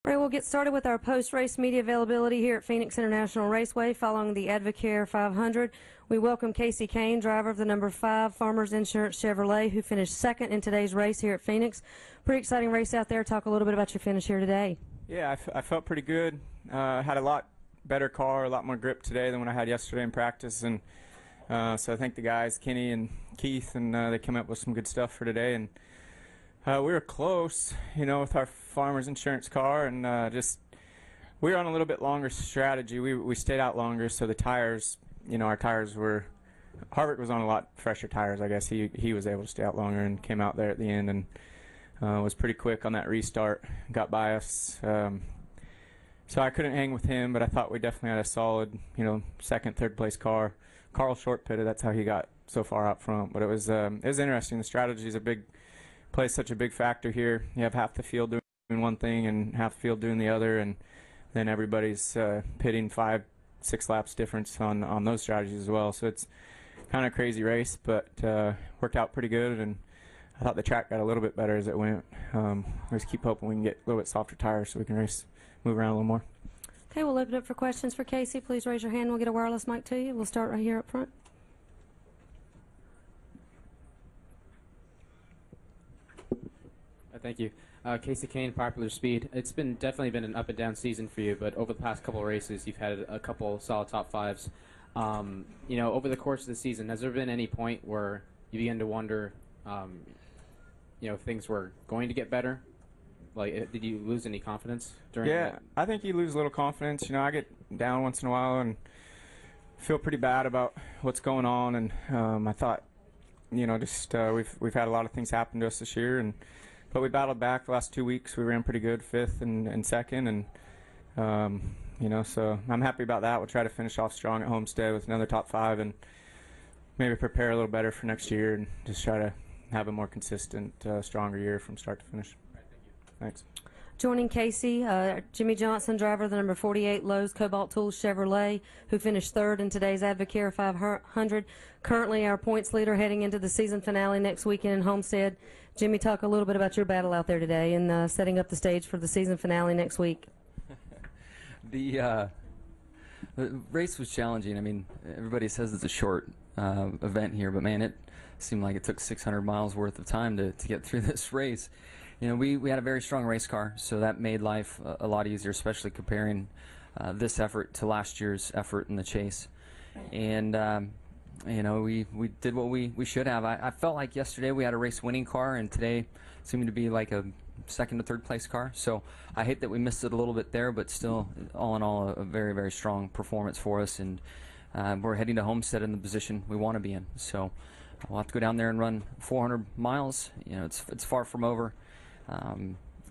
All right, we'll get started with our post-race media availability here at Phoenix International Raceway following the Advocare 500. We welcome Kasey Kahne, driver of the number 5 Farmers Insurance Chevrolet, who finished second in today's race here at Phoenix. Pretty exciting race out there. Talk a little bit about your finish here today. Yeah, I felt pretty good. Had a lot better car, a lot more grip today than what I had yesterday in practice, and so I thank the guys, Kenny and Keith, and they came up with some good stuff for today. And we were close, you know, with our Farmers Insurance car, and we were on a little bit longer strategy. We stayed out longer, so the tires, you know, our tires were. Harvick was on a lot fresher tires, I guess. He was able to stay out longer and came out there at the end and was pretty quick on that restart. Got by us, so I couldn't hang with him, but I thought we definitely had a solid, you know, second, third place car. Carl short pitted. That's how he got so far out front. But it was interesting. The strategy is plays such a big factor here. You have half the field doing one thing and half the field doing the other, and then everybody's pitting 5-6 laps difference on those strategies as well. So it's kind of a crazy race, but worked out pretty good, and I thought the track got a little bit better as it went. We just keep hoping we can get a little bit softer tires so we can move around a little more. Okay, we'll open up for questions for Kasey. Please raise your hand. We'll get a wireless mic to you. We'll start right here up front. Thank you. Kasey Kahne, Popular Speed. It's definitely been an up and down season for you, but over the past couple of races, you've had a couple solid top fives. You know, over the course of the season, has there been any point where you begin to wonder, you know, things were going to get better? Like, did you lose any confidence during that? I think you lose a little confidence. You know, I get down once in a while and feel pretty bad about what's going on, and I thought, you know, just we've had a lot of things happen to us this year, but we battled back the last 2 weeks. We ran pretty good, 5th and 2nd, and you know, so I'm happy about that. We'll try to finish off strong at Homestead with another top 5, and maybe prepare a little better for next year, and just try to have a more consistent, stronger year from start to finish. Right, thank you. Thanks. Joining Kasey, Jimmie Johnson, driver of the number 48 Lowe's Cobalt Tools Chevrolet, who finished 3rd in today's Advocare 500. Currently our points leader heading into the season finale next weekend in Homestead. Jimmie, talk a little bit about your battle out there today and setting up the stage for the season finale next week. The race was challenging. I mean, everybody says it's a short event here, but man, it seemed like it took 600 miles worth of time to get through this race. You know, we had a very strong race car, so that made life a lot easier, especially comparing this effort to last year's effort in the chase. And you know, we did what we should have. I felt like yesterday we had a race-winning car, and today seemed to be like a second or third place car. So I hate that we missed it a little bit there, but still, all in all, a very, very strong performance for us. And we're heading to Homestead in the position we want to be in. So we'll have to go down there and run 400 miles. You know, it's far from over.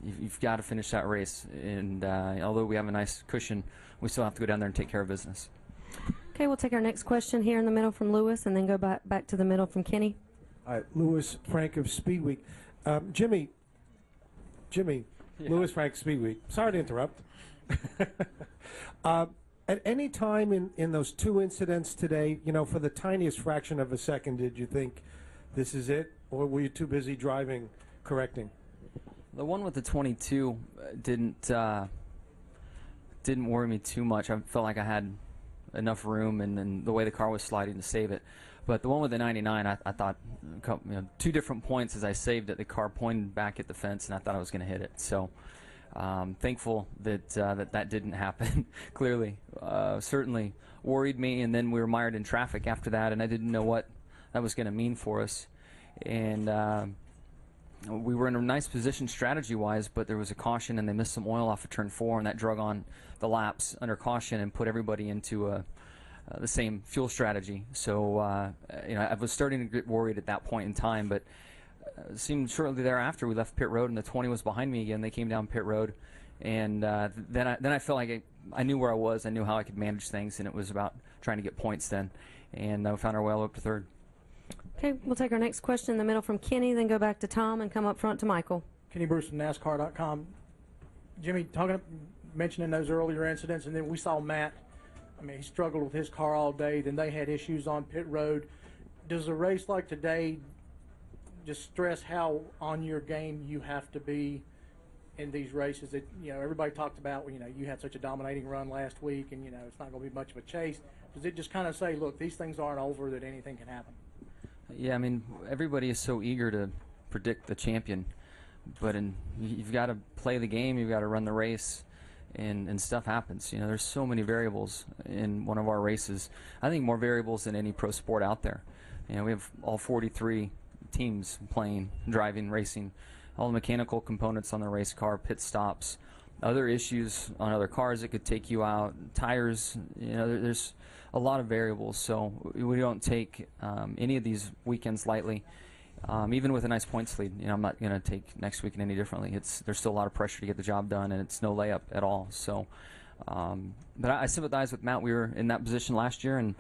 You've got to finish that race, and although we have a nice cushion, we still have to go down there and take care of business. Okay, we'll take our next question here in the middle from Lewis, and then go back to the middle from Kenny. All right, Lewis Frank of Speed Week. Jimmie, yeah. Lewis Frank Speed Week. Sorry to interrupt. At any time in those 2 incidents today, you know, for the tiniest fraction of a second, did you think this is it, or were you too busy driving, correcting? The one with the 22 didn't worry me too much. I felt like I had enough room and the way the car was sliding to save it. But the one with the 99, I thought, you know, 2 different points as I saved it, the car pointed back at the fence, and I thought I was going to hit it. So thankful that that didn't happen. Clearly, certainly worried me, and then we were mired in traffic after that, and I didn't know what that was going to mean for us. And we were in a nice position strategy-wise, but there was a caution, and they missed some oil off of turn 4, and that drug on the laps under caution and put everybody into the same fuel strategy. So, you know, I was starting to get worried at that point in time, but it seemed shortly thereafter we left pit road, and the 20 was behind me again. They came down pit road, and then I felt like I knew where I was. I knew how I could manage things, and it was about trying to get points then, and we found our way all up to 3rd. Okay, we'll take our next question in the middle from Kenny, then go back to Tom and come up front to Michael. Kenny Bruce from NASCAR.com. Jimmie, mentioning those earlier incidents, and then we saw Matt. I mean, he struggled with his car all day. Then they had issues on pit road. Does a race like today just stress how on your game you have to be in these races that, everybody talked about, you had such a dominating run last week and, it's not going to be much of a chase. Does it just kind of say, look, these things aren't over, that anything can happen? Yeah, I mean, everybody is so eager to predict the champion, but you've got to play the game, you've got to run the race, and stuff happens. There's so many variables in one of our races. I think more variables than any pro sport out there. We have all 43 teams playing, driving, racing, all the mechanical components on the race car, pit stops, other issues on other cars that could take you out, tires. There's a lot of variables, so we don't take any of these weekends lightly. Even with a nice points lead, I'm not going to take next weekend any differently. There's still a lot of pressure to get the job done, and it's no layup at all. So, but I sympathize with Matt. We were in that position last year, and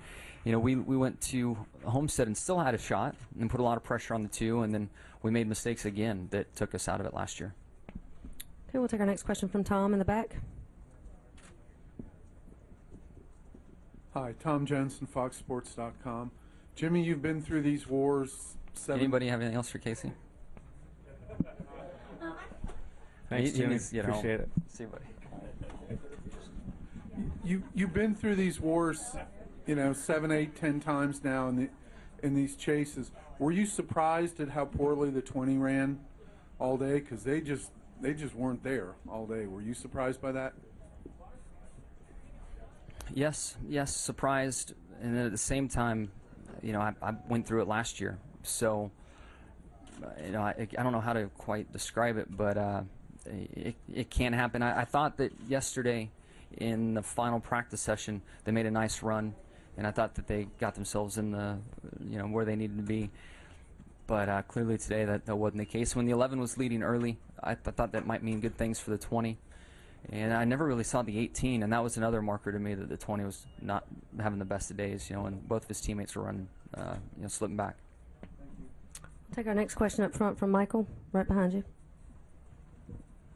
we went to Homestead and still had a shot and put a lot of pressure on the two, and then we made mistakes again that took us out of it last year. Okay, we'll take our next question from Tom in the back. Hi, Tom Jensen, FoxSports.com. Jimmie, you've been through these wars. Anybody have anything else for Kasey? Thanks, Jimmie. Appreciate it. See you, buddy. You've been through these wars, 7, 8, 10 times now in these chases. Were you surprised at how poorly the 20 ran all day? Because they just weren't there all day. Were you surprised by that? Yes, surprised, and then at the same time, I went through it last year, so I don't know how to quite describe it, but it can happen. I thought that yesterday in the final practice session they made a nice run, and I thought that they got themselves in the where they needed to be, but clearly today that wasn't the case. When the 11 was leading early, I thought that might mean good things for the 20. And I never really saw the 18, and that was another marker to me that the 20 was not having the best of days, and both of his teammates were running, slipping back. Take our next question up front from Michael, right behind you.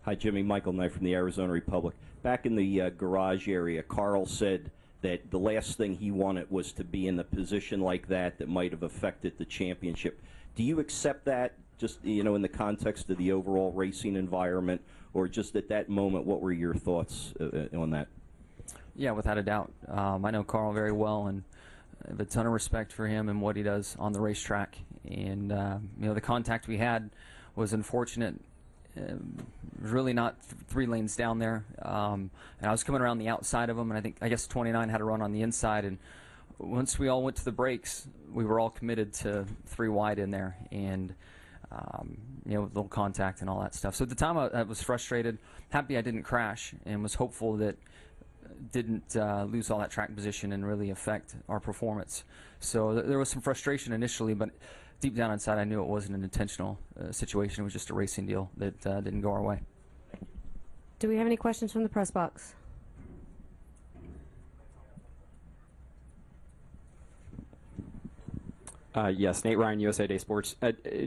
Hi, Jimmie. Michael Knight from the Arizona Republic. Back in the garage area, Carl said that the last thing he wanted was to be in a position like that might have affected the championship. Do you accept that, just in the context of the overall racing environment, or just at that moment, what were your thoughts on that? Yeah, without a doubt. I know Carl very well, and I have a ton of respect for him and what he does on the racetrack. And the contact we had was unfortunate. Really not 3 lanes down there, and I was coming around the outside of him, and I guess 29 had a run on the inside, and once we all went to the brakes, we were all committed to 3 wide in there, and little contact and all that stuff. So at the time I was frustrated, happy I didn't crash, and was hopeful that didn't lose all that track position and really affect our performance. So there was some frustration initially, but deep down inside I knew it wasn't an intentional situation. It was just a racing deal that didn't go our way. Do we have any questions from the press box? Yes, Nate Ryan, USA Today Sports.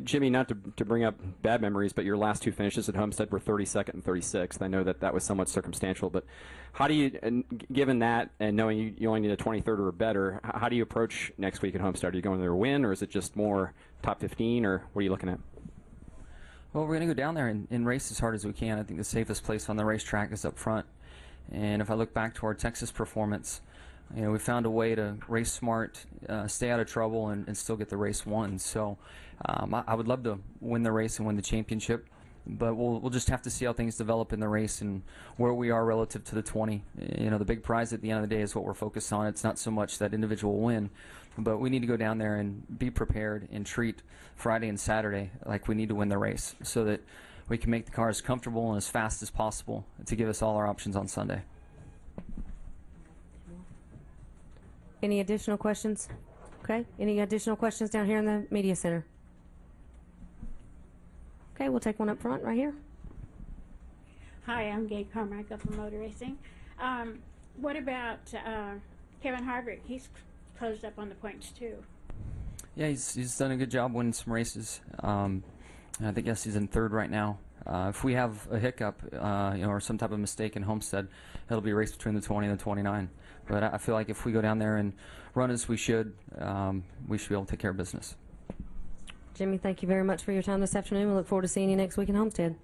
Jimmie, not to bring up bad memories, but your last 2 finishes at Homestead were 32nd and 36th. I know that was somewhat circumstantial, but how do you, given that and knowing you only need a 23rd or better, how do you approach next week at Homestead? Are you going there to win, or is it just more top 15, or what are you looking at? Well, we're going to go down there and race as hard as we can. I think the safest place on the racetrack is up front. And if I look back to our Texas performance, we found a way to race smart, stay out of trouble, and still get the race won. So I would love to win the race and win the championship, but we'll just have to see how things develop in the race and where we are relative to the 20. The big prize at the end of the day is what we're focused on. It's not so much that individual win, but we need to go down there and be prepared and treat Friday and Saturday like we need to win the race so that we can make the cars comfortable and as fast as possible to give us all our options on Sunday. Any additional questions? Okay. Any additional questions down here in the media center? Okay, we'll take one up front right here. Hi, I'm Gay Carmichael from Motor Racing. What about Kevin Harvick? He's closed up on the points too. Yeah, he's done a good job winning some races. I think he's in 3rd right now. If we have a hiccup, or some type of mistake in Homestead, it'll be a race between the 20 and the 29. But I feel like if we go down there and run as we should be able to take care of business. Jimmie, thank you very much for your time this afternoon. We look forward to seeing you next week in Homestead.